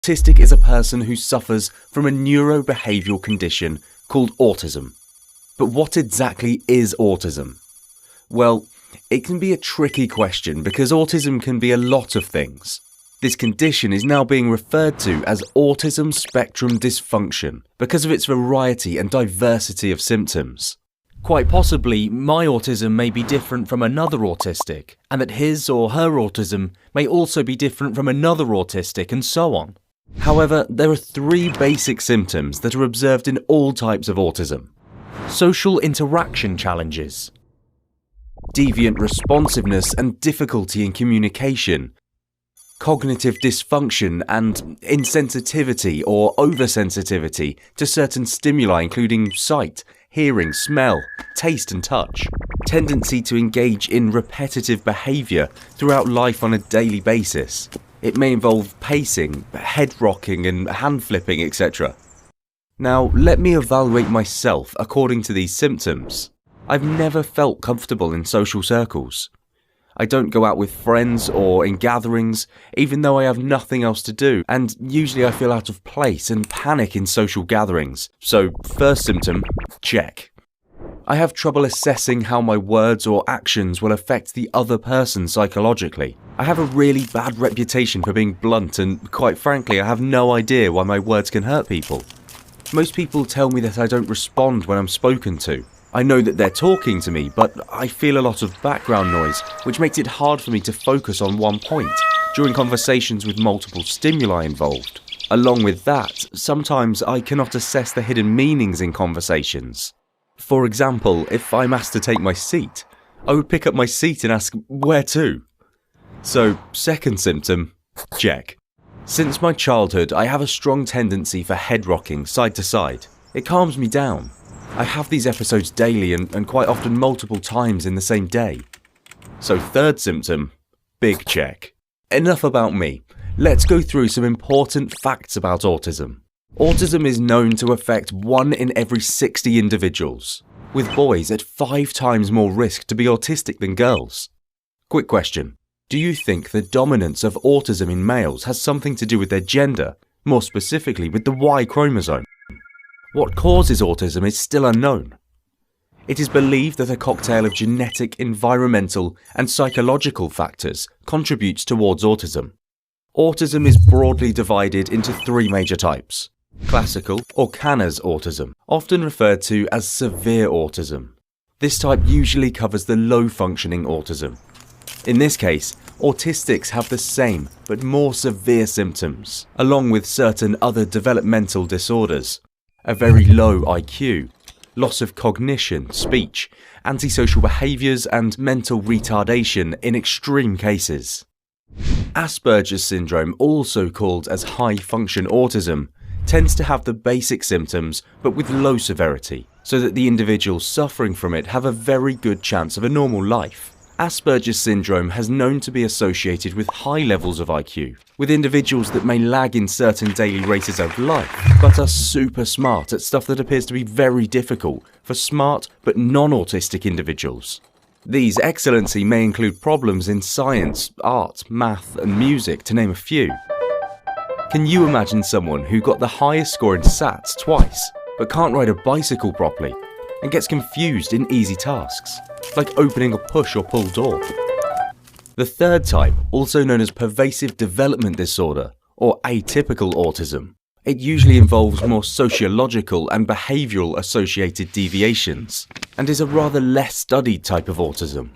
Autistic is a person who suffers from a neurobehavioral condition called autism. But what exactly is autism? Well, it can be a tricky question because autism can be a lot of things. This condition is now being referred to as autism spectrum dysfunction because of its variety and diversity of symptoms. Quite possibly, my autism may be different from another autistic, and that his or her autism may also be different from another autistic, and so on. However, there are three basic symptoms that are observed in all types of autism. Social interaction challenges, deviant responsiveness and difficulty in communication, cognitive dysfunction and insensitivity or oversensitivity to certain stimuli including sight, hearing, smell, taste and touch, tendency to engage in repetitive behaviour throughout life on a daily basis. It may involve pacing, head rocking and hand flipping, etc. Now, let me evaluate myself according to these symptoms. I've never felt comfortable in social circles. I don't go out with friends or in gatherings, even though I have nothing else to do, and usually I feel out of place and panic in social gatherings. So, first symptom, check. I have trouble assessing how my words or actions will affect the other person psychologically. I have a really bad reputation for being blunt and, quite frankly, I have no idea why my words can hurt people. Most people tell me that I don't respond when I'm spoken to. I know that they're talking to me, but I feel a lot of background noise, which makes it hard for me to focus on one point during conversations with multiple stimuli involved. Along with that, sometimes I cannot assess the hidden meanings in conversations. For example, if I'm asked to take my seat, I would pick up my seat and ask, where to? So, second symptom, check. Since my childhood, I have a strong tendency for head rocking side to side. It calms me down. I have these episodes daily and quite often multiple times in the same day. So third symptom, big check. Enough about me. Let's go through some important facts about autism. Autism is known to affect 1 in every 60 individuals, with boys at 5 times more risk to be autistic than girls. Quick question. Do you think the dominance of autism in males has something to do with their gender, more specifically with the Y chromosome? What causes autism is still unknown. It is believed that a cocktail of genetic, environmental, and psychological factors contributes towards autism. Autism is broadly divided into 3 major types. Classical or Kanner's autism, often referred to as severe autism. This type usually covers the low-functioning autism. In this case, autistics have the same but more severe symptoms, along with certain other developmental disorders. A very low IQ, loss of cognition, speech, antisocial behaviours and mental retardation in extreme cases. Asperger's syndrome, also called as high-function autism, tends to have the basic symptoms but with low severity, so that the individuals suffering from it have a very good chance of a normal life. Asperger's syndrome has known to be associated with high levels of IQ, with individuals that may lag in certain daily races of life, but are super smart at stuff that appears to be very difficult for smart but non-autistic individuals. These excellency may include problems in science, art, math and music, to name a few. Can you imagine someone who got the highest score in SATs twice, but can't ride a bicycle properly, and gets confused in easy tasks, like opening a push or pull door? The third type, also known as pervasive development disorder, or atypical autism. It usually involves more sociological and behavioural associated deviations, and is a rather less studied type of autism.